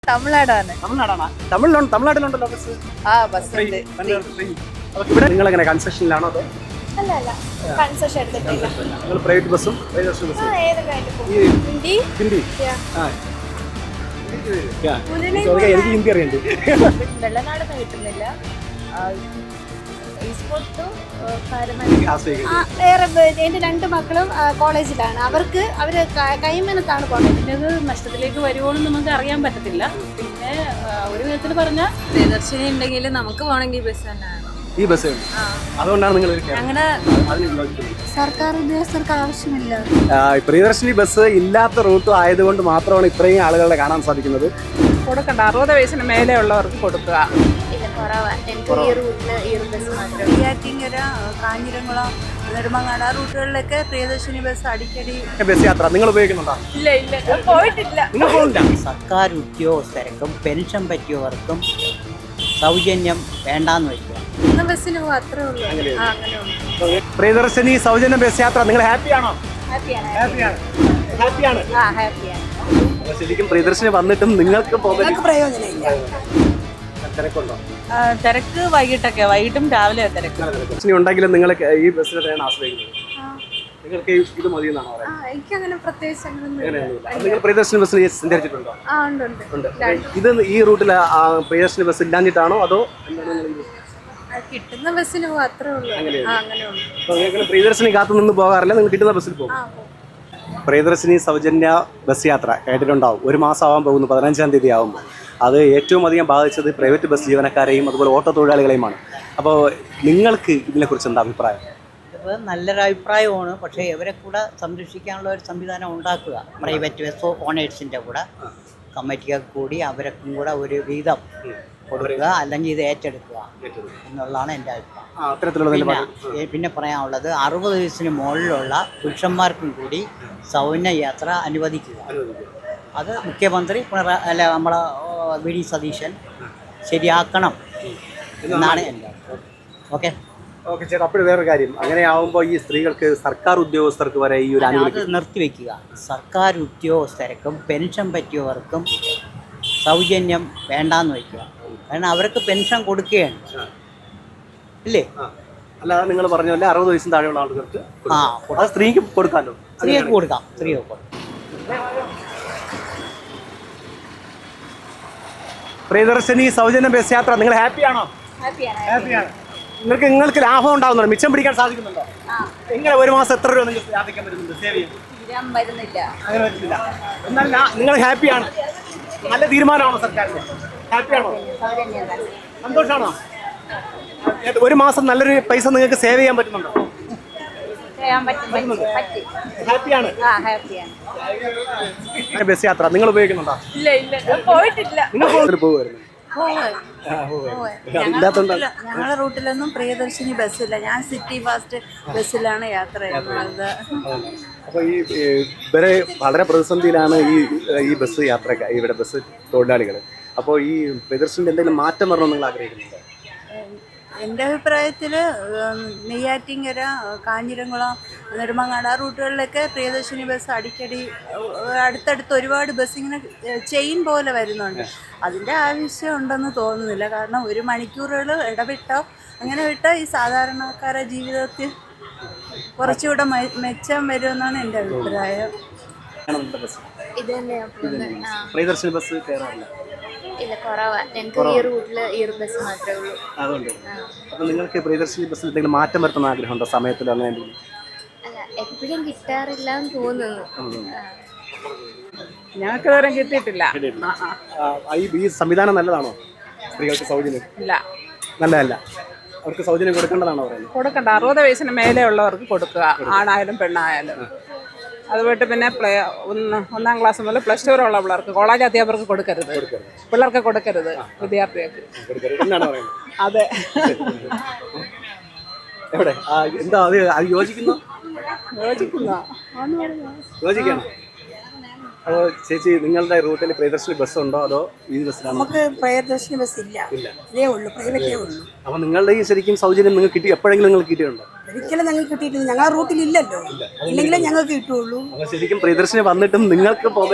തമിഴ്നാടാണ്. തമിഴ്നാട്ടിലുണ്ടല്ലോ bus. ആ bus ഉണ്ട്. ഇവിടെ നിങ്ങൾ എങ്ങനെ കൺസെഷനിലാണോ അതോ അല്ല കൺസെഷൻ എടുത്തിട്ടില്ല. നിങ്ങൾ പ്രൈവറ്റ് ബസ്സും പ്രിയദർശിനി ബസ്സും ഹിന്ദി ഹിന്ദി എനിക്ക് ഹിന്ദി അറിയണ്ട്. വെള്ളനാടൊന്നും കിട്ടുന്നില്ല. വേറെ എൻ്റെ രണ്ട് മക്കളും കോളേജിലാണ്. അവര് കൈമനത്താണ് പോകുന്നത്. പിന്നെ അത് നഷ്ടത്തിലേക്ക് വരുമോന്ന് നമുക്ക് അറിയാൻ പറ്റത്തില്ല. പിന്നെ ഒരു വിധത്തിൽ പറഞ്ഞാൽ പ്രിയദർശിനി ഉണ്ടെങ്കിൽ നമുക്ക് പോകണമെങ്കിൽ ബസ് തന്നെയാണ്. ഈ ബസ് അതുകൊണ്ടാണ് നിങ്ങൾ അങ്ങനെ സർക്കാർ ഉദ്യോഗസ്ഥർക്ക് ആവശ്യമില്ല. പ്രിയദർശിനി ബസ് ഇല്ലാത്ത റൂട്ട് ആയതുകൊണ്ട് മാത്രമാണ് ഇത്രയും ആളുകളെ കാണാൻ സാധിക്കുന്നത്. കൊടുക്കണ്ട, 60 വയസ്സിന് മേലെ ഉള്ളവർക്ക് കൊടുക്കുക. കാഞ്ഞിരംകുളം നെടുമങ്ങാട് ആ റൂട്ടുകളിലൊക്കെ പ്രിയദർശിനി ബസ് അടിക്കടി. ബസ് യാത്ര നിങ്ങൾ ഉപയോഗിക്കുന്നുണ്ടോ? ഇല്ല പോയിട്ടില്ല. നിങ്ങൾ പോകില്ല. സർക്കാർ ഉദ്യോഗസ്ഥർക്കും പെൻഷൻ പറ്റിയവർക്കും സൗജന്യം വേണ്ടാന്ന് വെക്കുക. ബസ്സിന് പോകും, അത്രേ ഉള്ളൂ. പ്രിയദർശിനി സൗജന്യ ബസ് യാത്ര നിങ്ങൾ ഹാപ്പിയാണോ? ഹാപ്പിയാണ്. ശരിക്കും പ്രിയദർശിനി വന്നിട്ടും നിങ്ങൾക്ക് പ്രയോജനമില്ല. തിരക്കുണ്ടോ? തിരക്ക് വൈകിട്ടും രാവിലെ തിരക്ക്. പ്രിയദർശിനി ഉണ്ടെങ്കിലും നിങ്ങൾ ഈ ബസ്സിനെയാണ് ആശ്രയിക്കുന്നത്. നിങ്ങൾക്ക് ഇത് മതി എന്നാണോ പറയുന്നത്? എനിക്കങ്ങനെ പ്രത്യേകിച്ച് നിങ്ങൾ പ്രിയദർശിനി ബസ്സിൽ സഞ്ചരിച്ചിട്ടുണ്ടോ? ഇത് ഈ റൂട്ടിൽ പ്രിയദർശിനി ബസ് ഇല്ലാഞ്ഞിട്ടാണോ അതോ കിട്ടുന്ന ബസ്സിന് പോകും, അത്രേ ഉള്ളൂ. നിങ്ങൾ പ്രിയദർശിനി കാത്തു നിന്ന് പോകാറില്ല, നിങ്ങൾ കിട്ടുന്ന ബസ്സിൽ പോകും. പ്രിയദർശിനി സൗജന്യ ബസ് യാത്ര കേട്ടിട്ടുണ്ടാവും. ഒരു മാസം ആവാൻ പോകുന്നു, 15-ാം തീയതി ആകുമ്പോൾ. അത് ഏറ്റവും അധികം ബാധിച്ചത് പ്രൈവറ്റ് ബസ് ജീവനക്കാരെയും അതുപോലെ ഓട്ടോ തൊഴിലാളികളെയുമാണ്. അപ്പോൾ നിങ്ങൾക്ക് ഇതിനെക്കുറിച്ച് എന്താ അഭിപ്രായം? ഇത് നല്ലൊരു അഭിപ്രായമാണ്. പക്ഷേ ഇവരെ കൂടെ സംരക്ഷിക്കാനുള്ള ഒരു സംവിധാനം ഉണ്ടാക്കുക. പ്രൈവറ്റ് ബസ് ഓണേഴ്സിൻ്റെ കൂടെ കമ്മിറ്റിയൊക്കെ കൂടി അവരൊക്കെ കൂടെ ഒരു വീതം കൊടുക്കുക, അല്ലെങ്കിൽ ഇത് ഏറ്റെടുക്കുക എന്നുള്ളതാണ് എൻ്റെ അഭിപ്രായം. പിന്നെ പറയാനുള്ളത് 60 വയസ്സിന് മുകളിലുള്ള പുരുഷന്മാർക്കും കൂടി സൗജന്യ യാത്ര അനുവദിക്കുക. അത് മുഖ്യമന്ത്രി നമ്മളെ വി ഡി സതീശൻ ശരിയാക്കണം എന്നാണ് എൻ്റെ അഭിപ്രായം. ഓക്കെ ചേട്ടാ. അപ്പോൾ വേറൊരു കാര്യം, അങ്ങനെ ആവുമ്പോൾ ഈ സ്ത്രീകൾക്ക് സർക്കാർ ഉദ്യോഗസ്ഥർക്ക് വരെ ഈ ഒരു അത് നിർത്തിവെക്കുക. സർക്കാർ ഉദ്യോഗസ്ഥർക്കും പെൻഷൻ പറ്റിയവർക്കും സൗജന്യം വേണ്ടാന്ന് വയ്ക്കുക. കാരണം അവർക്ക് പെൻഷൻ കൊടുക്കുകയാണ് ഇല്ലേ? അല്ലാതെ നിങ്ങൾ പറഞ്ഞല്ലേ 60 വയസ്സിന് താഴെയുള്ള ആളുകൾക്ക് അത് സ്ത്രീക്ക് കൊടുക്കാമല്ലോ. സ്ത്രീക്ക് കൊടുക്കാം. പ്രിയദർശിനി സൗജന്യ ബസ് യാത്ര നിങ്ങൾ ഹാപ്പിയാണോ? ഹാപ്പിയാണ്. നിങ്ങൾക്ക് ലാഭം ഉണ്ടാവുന്നുണ്ടോ? മിച്ചം പിടിക്കാൻ സാധിക്കുന്നുണ്ടോ? എങ്ങനെ ഒരു മാസം എത്ര രൂപ നിങ്ങൾക്ക് ലാഭിക്കാൻ പറ്റുന്നുണ്ട്? സേവ് ചെയ്യാൻ എന്നാൽ നിങ്ങൾ ഹാപ്പിയാണ്. നല്ല തീരുമാനമാണോ സർക്കാരിന്? ഹാപ്പിയാണോ? സന്തോഷമാണോ? ഒരു മാസം നല്ലൊരു പൈസ നിങ്ങൾക്ക് സേവ് ചെയ്യാൻ പറ്റുന്നുണ്ടോ? ഹാപ്പിയാണ്. ബസ് യാത്ര നിങ്ങൾ ഉപയോഗിക്കുന്നുണ്ടോ? ഇല്ല പോയിട്ടില്ല. നിങ്ങൾ പോകുമായിരുന്നു? ഞങ്ങളുടെ റൂട്ടിലൊന്നും പ്രിയദർശിനി ബസ്സില്ല. ഞാൻ സിറ്റി ഫാസ്റ്റ് ബസ്സിലാണ് യാത്ര ചെയ്യുന്നത്. അപ്പോൾ ഈ ഇവരെ വളരെ പ്രതിസന്ധിയിലാണ് ഈ ബസ് യാത്രക്കാർ, ഇവിടെ ബസ് തൊഴിലാളികൾ. അപ്പോൾ ഈ പ്രിയദർശിനി എന്തെങ്കിലും മാറ്റം വരണമെന്ന് നിങ്ങൾ ആഗ്രഹിക്കുന്നുണ്ടോ? എൻ്റെ അഭിപ്രായത്തിൽ നെയ്യാറ്റിൻകര, കാഞ്ഞിരംകുളം, നെടുമങ്ങാട് ആ റൂട്ടുകളിലൊക്കെ പ്രിയദർശിനി ബസ് അടിക്കടി അടുത്തടുത്ത് ഒരുപാട് ബസ് ഇങ്ങനെ ചെയിൻ പോലെ വരുന്നുണ്ട്. അതിൻ്റെ ആവശ്യം ഉണ്ടെന്ന് തോന്നുന്നില്ല. കാരണം 1 മണിക്കൂറുകൾ ഇടവിട്ടോ അങ്ങനെ വിട്ടാൽ ഈ സാധാരണക്കാരുടെ ജീവിതത്തിൽ കുറച്ചുകൂടെ മെച്ചം വരുമെന്നാണ് എൻ്റെ അഭിപ്രായം. പ്രിയദർശിനി ബസ് കയറാറില്ല? ഇല്ല, കുറവാ. ഞങ്ങൾക്ക് ഈ റൂട്ടില് ഈ ഒരു ബസ് മാത്രമേ ഉള്ളൂ. അതുകൊണ്ട് അപ്പോൾ നിങ്ങൾക്ക് പ്രിയദർശിനി ബസ്സിൽ എന്തെങ്കിലും മാറ്റം വരുത്തുന്ന ആഗ്രഹമുണ്ടോ? സമയത്തിൽ അങ്ങനെ എന്തെങ്കിലും? അല്ല, എപ്പോഴും കിട്ടാറില്ല എന്ന് തോന്നുന്നു. ഞങ്ങൾക്ക് ഇതുവരെ കിട്ടിയിട്ടില്ല. ഈ സംവിധാനം നല്ലതാണോ? സ്ത്രീകൾക്ക് സൗജന്യം ഇല്ല, നല്ലതല്ല. അവർക്ക് സൗജന്യം കൊടുക്കേണ്ടതാണോ പറയുന്നത്? കൊടുക്കണ്ട, 60 വയസ്സിന് മേലെ ഉള്ളവർക്ക് കൊടുക്കുക, ആണായാലും പെണ്ണായാലും. അതുപോയിട്ട് പിന്നെ 1-ാം ക്ലാസ് മുതൽ +2 വരെ ഉള്ള പിള്ളേർക്ക്, കോളേജ് അധ്യാപകർക്ക് കൊടുക്കരുത്, പിള്ളേർക്ക് കൊടുക്കരുത്, വിദ്യാർത്ഥികൾക്ക്. അതെ. എവിടെ എന്താ അത് യോജിക്കുന്നു? യോജിക്കണം. അപ്പോൾ ചേച്ചി, നിങ്ങളുടെ റൂട്ടിൽ പ്രിയദർശിനി ബസ് ഉണ്ടോ അതോ ഈ ബസ്സിലാണോ? നമുക്ക് പ്രിയദർശിനി ബസ് ഇല്ല, ഇതേ ഉള്ളൂ, പ്രൈവറ്റേ ഉള്ളൂ. അപ്പോൾ നിങ്ങളുടെ ഈ ശരിക്കും സൗജന്യം നിങ്ങൾക്ക് കിട്ടി, എപ്പോഴെങ്കിലും നിങ്ങൾക്ക് കിട്ടിയിട്ടുണ്ടോ? ഒരിക്കലും ഞങ്ങൾക്ക് കിട്ടിയിട്ടില്ല. ഞങ്ങളുടെ റൂട്ടിലില്ലല്ലോ, ഇല്ലെങ്കിലേ ഞങ്ങൾക്ക് കിട്ടുള്ളൂ. ശരിക്കും പ്രിയദർശിനി വന്നിട്ടും നിങ്ങൾക്ക്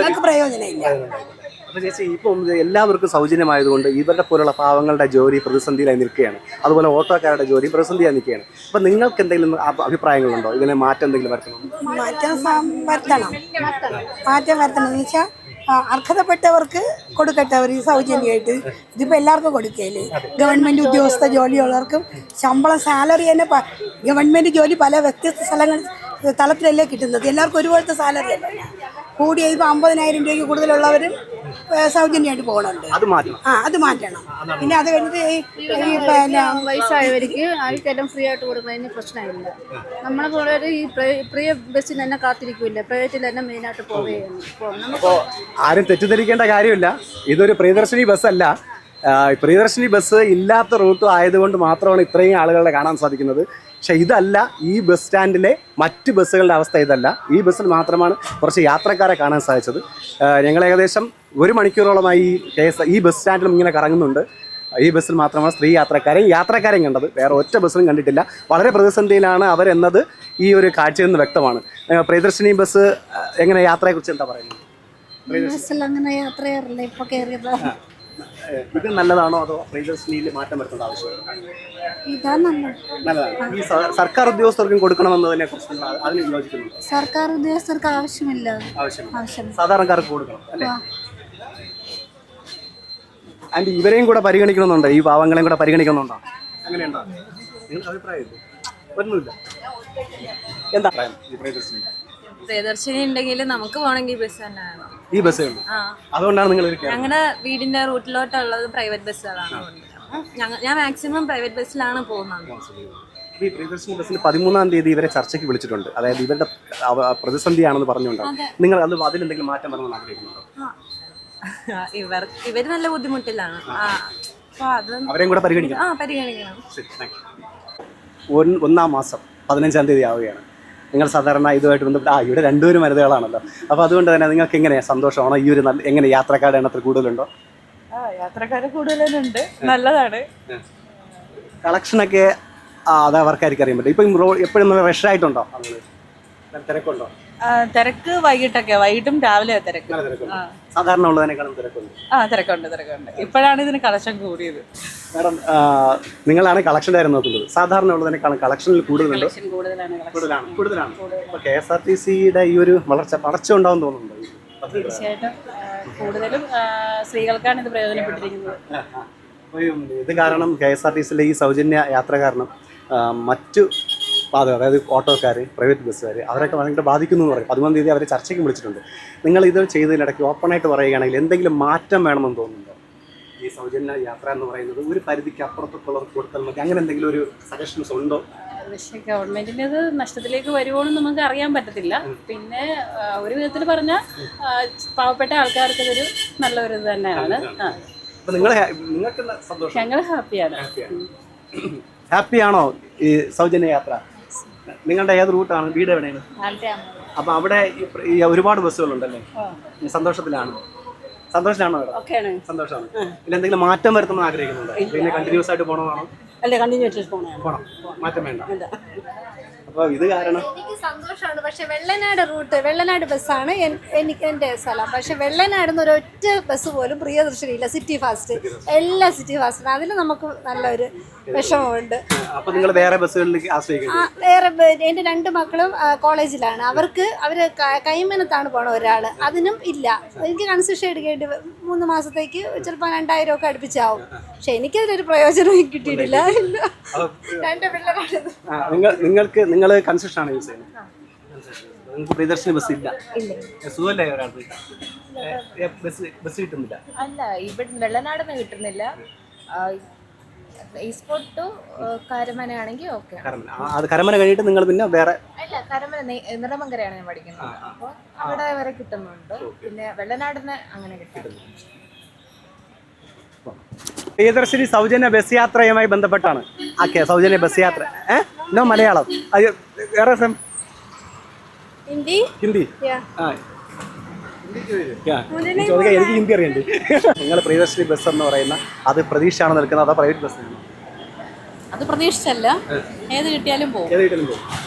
പ്രയോജനമില്ല. അപ്പോൾ ചേച്ചി ഇപ്പം എല്ലാവർക്കും സൗജന്യമായതുകൊണ്ട് ഇവരുടെ പോലുള്ള പാവങ്ങളുടെ ജോലി പ്രതിസന്ധിയിലായി നിൽക്കുകയാണ്. അതുപോലെ ഓട്ടോക്കാരുടെ ജോലി പ്രതിസന്ധിയായി നിൽക്കുകയാണ്. അപ്പം നിങ്ങൾക്ക് എന്തെങ്കിലും അഭിപ്രായങ്ങളുണ്ടോ? ഇതിനെ മാറ്റം എന്തെങ്കിലും വരുത്തണം? മാറ്റം വരുത്തണം എന്ന് വെച്ചാൽ അർഹതപ്പെട്ടവർക്ക് കൊടുക്കട്ടെ അവർ സൗജന്യമായിട്ട്. ഇതിപ്പോൾ എല്ലാവർക്കും കൊടുക്കുകയില്ലേ? ഗവൺമെൻറ് ഉദ്യോഗസ്ഥ ജോലിയുള്ളവർക്കും ശമ്പളം സാലറി തന്നെ ഗവൺമെൻറ് ജോലി പല വ്യത്യസ്ത തലത്തിലല്ലേ കിട്ടുന്നത്. എല്ലാവർക്കും ഒരുപോലത്തെ സാലറി അല്ല. കൂടി ഇപ്പോൾ 50,000 രൂപയ്ക്ക് കൂടുതലുള്ളവരും സൗജന്യമായിട്ട് പോകണുണ്ട്. അത് മാറ്റണം. പിന്നെ അത് കഴിഞ്ഞിട്ട് ഈ പിന്നെ വയസ്സായവർക്ക് ആൾക്കെല്ലാം ഫ്രീ ആയിട്ട് കൊടുക്കുന്നതിന് പ്രശ്നമില്ല. നമ്മളെ പോലെ ഈ പ്രിയ ബസ്സിന് തന്നെ കാത്തിരിക്കില്ല, പ്രൈവറ്റിൽ തന്നെ മെയിനായിട്ട് പോവുകയാണ്. ആരും തെറ്റിദ്ധരിക്കേണ്ട കാര്യമില്ല. ഇതൊരു പ്രിയദർശിനി ബസ്സല്ല. പ്രിയദർശിനി ബസ് ഇല്ലാത്ത റൂട്ട് ആയതുകൊണ്ട് മാത്രമാണ് ഇത്രയും ആളുകളെ കാണാൻ സാധിക്കുന്നത്. പക്ഷേ ഇതല്ല ഈ ബസ് സ്റ്റാൻഡിലെ മറ്റ് ബസ്സുകളുടെ അവസ്ഥ ഇതല്ല. ഈ ബസ്സിൽ മാത്രമാണ് കുറച്ച് യാത്രക്കാരെ കാണാൻ സാധിച്ചത്. ഞങ്ങൾ ഏകദേശം 1 മണിക്കൂറോളമായി ഈ ബസ് സ്റ്റാൻഡിലും ഇങ്ങനെ കറങ്ങുന്നുണ്ട്. ഈ ബസ്സിൽ മാത്രമാണ് സ്ത്രീ യാത്രക്കാരെയും കണ്ടത്. വേറെ ഒറ്റ ബസ്സിലും കണ്ടിട്ടില്ല. വളരെ പ്രതിസന്ധിയിലാണ് അവരെന്നത് ഈ ഒരു കാഴ്ചയിൽ നിന്ന് വ്യക്തമാണ്. പ്രിയദർശിനി ബസ് എങ്ങനെ യാത്രയെക്കുറിച്ച് എന്താ പറയുന്നത്? ബസ്സിൽ അങ്ങനെ യാത്ര ചെയ്യാറില്ല, ഇപ്പോൾ കയറിയതാ. ഇത് നല്ലതാണോ അതോ പ്രിയദർശിനിയിൽ മാറ്റം വരുത്തേണ്ട ആവശ്യമുണ്ടോ? ഇതാ നല്ലതാണ്. ഈ സർക്കാർ ഉദ്യോഗസ്ഥർക്കും കൊടുക്കണമെന്നതിനെ കുറിച്ച് അതിന് യോജിക്കുന്നു? സർക്കാർ ഉദ്യോഗസ്ഥർക്ക് ആവശ്യമില്ല. സാധാരണക്കാർക്ക് കൊടുക്കണം അല്ലേ? ആൻഡ് ഇവരെയും കൂടെ പരിഗണിക്കണമെന്നുണ്ടോ? ഈ പാവങ്ങളെയും കൂടെ പരിഗണിക്കണമെന്നുണ്ടോ? അങ്ങനെയുണ്ടോ? നിങ്ങൾക്ക് അഭിപ്രായം ഒന്നുമില്ല. എന്താ ഈ പ്രിയദർശിനി ഉണ്ടെങ്കിൽ നമുക്ക് പോകണമെങ്കിൽ ബസ് തന്നെ വേണം. ഈ ബസ് അതുകൊണ്ടാണ് നിങ്ങൾ ഞങ്ങളുടെ വീടിന്റെ റൂട്ടിലോട്ടുള്ളത് പ്രൈവറ്റ് ബസ്സുകളാണ്. ഞാൻ മാക്സിമം പ്രൈവറ്റ് ബസ്സിലാണ് പോകുന്നത്. ഈ പ്രിയദർശിനി ബസ്സിന് 13-ാം തീയതി ഇവരെ ചർച്ചയ്ക്ക് വിളിച്ചിട്ടുണ്ട്. അതായത് ഇവരുടെ പ്രതിസന്ധിയാണെന്ന് പറഞ്ഞുകൊണ്ടാണ്. നിങ്ങൾ അതിലെന്തെങ്കിലും മാറ്റം വരണമെന്ന് ആഗ്രഹിക്കുന്നുണ്ടോ? ഇവര് നല്ല ബുദ്ധിമുട്ടിലാണ്. അവരെയും കൂടെ പരിഗണിക്കണം. പരിഗണിക്കണം. 1-ാം മാസം 15-ാം തീയതി ആവുകയാണ്. നിങ്ങൾ സാധാരണ ഇതുമായിട്ട് ബന്ധപ്പെട്ട് ഇവിടെ 2 വനിതകളാണല്ലോ. അപ്പോൾ അതുകൊണ്ട് തന്നെ നിങ്ങൾക്ക് എങ്ങനെയാണ് സന്തോഷമാണോ? ഈ ഒരു എങ്ങനെ യാത്രക്കാരുടെ എണ്ണത്തിൽ കൂടുതലുണ്ടോ? യാത്രക്കാർ കൂടുതലുണ്ട്, നല്ലതാണ്. കളക്ഷനൊക്കെ അത് അവർക്കായിരിക്കും അറിയാൻ പറ്റും. ഇപ്പം എപ്പോഴും റഷ് ആയിട്ടുണ്ടോ? തിരക്കുണ്ടോ? തിരക്ക് വൈകിട്ടും രാവിലെ തിരക്ക്. സാധാരണ ഉള്ളതിനേക്കാളും തിരക്കുണ്ട്. തിരക്കുണ്ട്. ഇപ്പോഴാണ് ഇതിന് കളക്ഷൻ കൂടിയത്. മാഡം, നിങ്ങളാണ് കളക്ഷൻ കാര്യം നോക്കുന്നത്. സാധാരണ ഉള്ളതിനേക്കാളും കളക്ഷനിൽ കൂടുതലുണ്ട്. കൂടുതലാണ്. ഇപ്പോൾ KSRTCയുടെ ഈ ഒരു വളർച്ച ഉണ്ടാവും തോന്നുന്നുണ്ടോ? തീർച്ചയായിട്ടും കൂടുതലും സ്ത്രീകൾക്കാണ് ഇത് പ്രയോജനപ്പെട്ടിരിക്കുന്നത്. ഇത് കാരണം KSRTCയിലെ ഈ സൗജന്യ യാത്ര കാരണം മറ്റു അതായത് ഓട്ടോക്കാർ, പ്രൈവറ്റ് ബസ്സുകാർ അവരൊക്കെ ഭയങ്കര ബാധിക്കുന്നു എന്ന് പറയും. 13-ാം തീയതി അവരെ ചർച്ചയ്ക്ക് വിളിച്ചിട്ടുണ്ട്. നിങ്ങൾ ഇത് ചെയ്തതിനിടയ്ക്ക് ഓപ്പണായിട്ട് പറയുകയാണെങ്കിൽ എന്തെങ്കിലും മാറ്റം വേണമെന്ന് തോന്നുന്നുണ്ടോ? ഈ സൗജന്യ യാത്ര എന്ന് പറയുന്നത് ഒരു പരിധിക്ക് അപ്പുറത്തുള്ളവർക്ക് കൊടുത്താൽ മതി, അങ്ങനെ എന്തെങ്കിലും ഒരു സജഷൻസ് ഉണ്ടോ? പക്ഷേ ഗവൺമെന്റിന് ഇത് നഷ്ടത്തിലേക്ക് വരുമോയെന്ന് നമുക്ക് അറിയാൻ പറ്റത്തില്ല. പിന്നെ ഒരു വിധത്തിൽ പറഞ്ഞാൽ പാവപ്പെട്ട ആൾക്കാർക്ക് ഇതൊരു നല്ലൊരു ഇത് തന്നെയാണ്. നിങ്ങൾക്ക് സന്തോഷം? ഞങ്ങൾ ഹാപ്പിയാണ്. ഹാപ്പിയാണോ ഈ സൗജന്യ യാത്ര? നിങ്ങളുടെ ഏത് റൂട്ടാണ്? വീട് എവിടെയാണ്? അപ്പം അവിടെ ഈ ഒരുപാട് ബസ്സുകളുണ്ടല്ലേ? സന്തോഷത്തിലാണോ? സന്തോഷമാണോ? സന്തോഷമാണ്. ഇതിൽ എന്തെങ്കിലും മാറ്റം വരുത്തണമെന്ന് ആഗ്രഹിക്കുന്നുണ്ടോ? പിന്നെ കണ്ടിന്യൂസ് ആയിട്ട് പോകണമെന്നാണോ? പോകണം, മാറ്റം വേണ്ട. അപ്പോൾ ഇത് കാരണം എനിക്ക് സന്തോഷമാണ്. പക്ഷെ വെള്ളനാട് ബസ്സാണ് എൻ്റെ സ്ഥലം. പക്ഷെ വെള്ളനാടുന്ന് ഒരൊറ്റ ബസ് പോലും പ്രിയദർശിനിയില്ല. സിറ്റി ഫാസ്റ്റ് എല്ലാം സിറ്റി ഫാസ്റ്റ്. അതിൽ നമുക്ക് നല്ലൊരു വിഷമമുണ്ട്. അപ്പോൾ നിങ്ങൾ വേറെ ബസ്സുകളിലേക്ക് ആശ്രയിക്കുന്നു? വേറെ എൻ്റെ 2 മക്കളും കോളേജിലാണ്. അവർ കൈമനത്താണ് പോകണം ഒരാൾ. അതിനും ഇല്ല. എനിക്ക് കൺസെഷൻ എടുക്കേണ്ടി 3 മാസത്തേക്ക് ചിലപ്പോൾ 2000 ഒക്കെ അടുപ്പിച്ചാവും. പക്ഷെ എനിക്കതിലൊരു പ്രയോജനവും കിട്ടിയിട്ടില്ല. 2 പിള്ളേരാണ്. നിങ്ങൾ കൺസെഷൻ ആണ് യൂസ് ചെയ്യുന്നത്? നിങ്ങൾക്ക് പ്രിയദർശിനി ബസ് ഇല്ല? സുഖമല്ലേ ഒരാൾക്ക്? ബസ് കിട്ടുന്നില്ല? അല്ല, ഇവിടെ വെള്ളനാടിന് കിട്ടുന്നില്ല. ഈസ്പോർട്ട് ടു കരമന ആണെങ്കിൽ ഓക്കെ. അത് കരമന കഴിഞ്ഞിട്ട് നിങ്ങൾ പിന്നെ വേറെ? അല്ല, കരമന നിറമങ്കരയാണ് ഞാൻ പഠിക്കുന്നത്. അപ്പോൾ അവിടെ വരെ കിട്ടുന്നുണ്ട്. പിന്നെ വെള്ളനാടിന് അങ്ങനെ കിട്ടും. പ്രിയദർശിനി സൗജന്യ ബസ് യാത്രയുമായി ബന്ധപ്പെട്ടാണ്. സൗജന്യ ബസ് യാത്ര നോ മലയാളം വേറെ ഹിന്ദി എനിക്ക് ഹിന്ദി അറിയണ്ട്. നിങ്ങൾ പ്രിയദർശിനി ബസ് എന്ന് പറയുന്ന അത് പ്രതീക്ഷയാണ് നിൽക്കുന്നത്, അതോ പ്രൈവറ്റ് ബസ്? അത് പ്രതീക്ഷിച്ചല്ല, ഏത് കിട്ടിയാലും പോകും.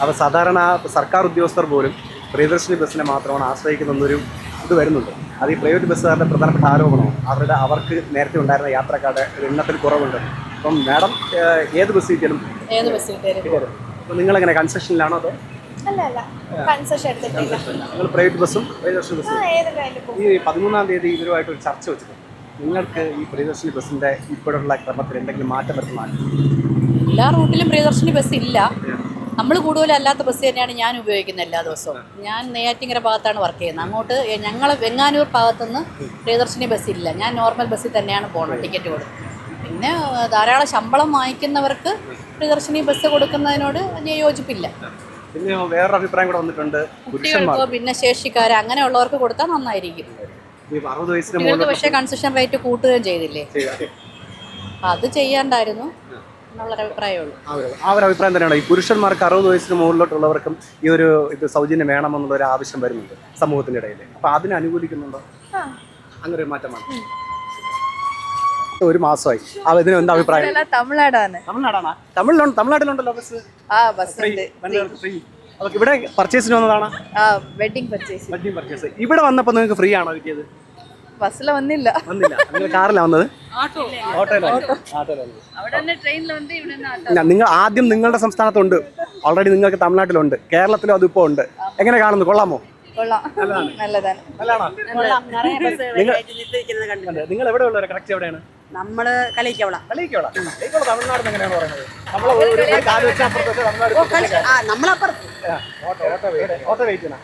അപ്പോൾ സാധാരണ സർക്കാർ ഉദ്യോഗസ്ഥർ പോലും പ്രിയദർശിനി ബസ്സിനെ മാത്രമാണ് ആശ്രയിക്കുന്നൊരു ഇത് വരുന്നുണ്ട്. അത് ഈ പ്രൈവറ്റ് ബസ്സുകാരുടെ പ്രധാനപ്പെട്ട ആരോപണമാണ്. അവർക്ക് നേരത്തെ ഉണ്ടായിരുന്ന യാത്രക്കാരുടെ എണ്ണത്തിൽ കുറവുണ്ട്. അപ്പം മാഡം ഏത് ബസ് കിട്ടിയാലും ഏത് ബസ് കിട്ടിയാലും. അപ്പം നിങ്ങളെങ്ങനെ കൺസെഷനിലാണോ അതോ അല്ല കൺസെഷൻ എടുത്തിട്ടില്ല. നിങ്ങൾ പ്രൈവറ്റ് ബസ്സും പ്രിയദർശിനി ബസ്സും ഏതായാലും ഈ 13-ാം തീയതി ഇവരുമായിട്ടൊരു ചർച്ച വെച്ചിട്ടുണ്ട്. നിങ്ങൾക്ക് ഈ പ്രിയദർശിനി ബസ്സിൻ്റെ ഇപ്പോഴുള്ള ക്രമത്തിൽ എന്തെങ്കിലും മാറ്റം വരുത്തുന്നതാണ്? എല്ലാ റൂട്ടിലും പ്രിയദർശിനി ബസ് ഇല്ല. നമ്മൾ കൂടുതലും അല്ലാത്ത ബസ് തന്നെയാണ് ഞാൻ ഉപയോഗിക്കുന്നത് എല്ലാ ദിവസവും. ഞാൻ നെയ്യാറ്റിൻകര ഭാഗത്താണ് വർക്ക് ചെയ്യുന്നത്. അങ്ങോട്ട് ഞങ്ങൾ വെങ്ങാനൂർ ഭാഗത്തുനിന്ന് പ്രിയദർശിനി ബസ് ഇല്ല. ഞാൻ നോർമൽ ബസ്സിൽ തന്നെയാണ് പോകുന്നത്, ടിക്കറ്റ് കൊടുക്കും. പിന്നെ ധാരാളം ശമ്പളം വാങ്ങിക്കുന്നവർക്ക് പ്രിയദർശിനി ബസ് കൊടുക്കുന്നതിനോട് യോജിപ്പില്ല. പിന്നെ വേറൊരു അഭിപ്രായം കൂടെ വന്നിട്ടുണ്ട്, കുട്ടികൾക്കോ ഭിന്നശേഷിക്കാർ അങ്ങനെയുള്ളവർക്ക് കൊടുത്താൽ നന്നായിരിക്കും. 60 വയസ്സിന് കുട്ടികൾക്ക് പക്ഷേ കൺസെഷൻ റേറ്റ് കൂട്ടുകയും ചെയ്തില്ലേ, അത് ചെയ്യാണ്ടായിരുന്നു എന്നുള്ളൊരു അഭിപ്രായമുള്ളൂ. ആ ഒരു അഭിപ്രായം തന്നെയാണ്. ഈ പുരുഷന്മാർക്ക് 60 വയസ്സിന് മുകളിലോട്ടുള്ളവർക്കും ഈ ഒരു ഇത് സൗജന്യം വേണമെന്നുള്ള ഒരു ആവശ്യം വരുന്നുണ്ട് സമൂഹത്തിൻ്റെ ഇടയിൽ. അപ്പം അതിനെ അനുകൂലിക്കുന്നുണ്ടോ? അങ്ങനെ ഒരു മാറ്റമാണ്. ഒരു മാസമായി. ഇതിന് എന്താ അഭിപ്രായം? തമിഴ്നാടാണ്. തമിഴ്നാട്ടിലുണ്ടല്ലോ ബസ്. അതൊക്കെ ഇവിടെ പർച്ചേസിന് വന്നതാണ്. Wedding purchase. ഇവിടെ വന്നപ്പോൾ നിങ്ങൾക്ക് ഫ്രീ ആണോ കിട്ടിയത്? ബസ്സിൽ വന്നില്ല. നിങ്ങൾ കാറിലാണ് വന്നത്? നിങ്ങൾ ആദ്യം നിങ്ങളുടെ സംസ്ഥാനത്തുണ്ട്, ഓൾറെഡി നിങ്ങൾക്ക് തമിഴ്നാട്ടിലുണ്ട്, കേരളത്തിലും അതിപ്പോൾ ഉണ്ട്. എങ്ങനെ കാണുന്നു? കൊള്ളാമോ? നല്ലതാണ്. നിങ്ങൾ എവിടെ ഉള്ളവരെ? കറക്റ്റ് എവിടെയാണ്? നമ്മള് കളിക്കവള. തമിഴ്നാട് എങ്ങനെയാണ് പറയുന്നത്? നമ്മളപ്പുറത്ത് ഓട്ടോ വെയിറ്റ് ചെയ്യണം.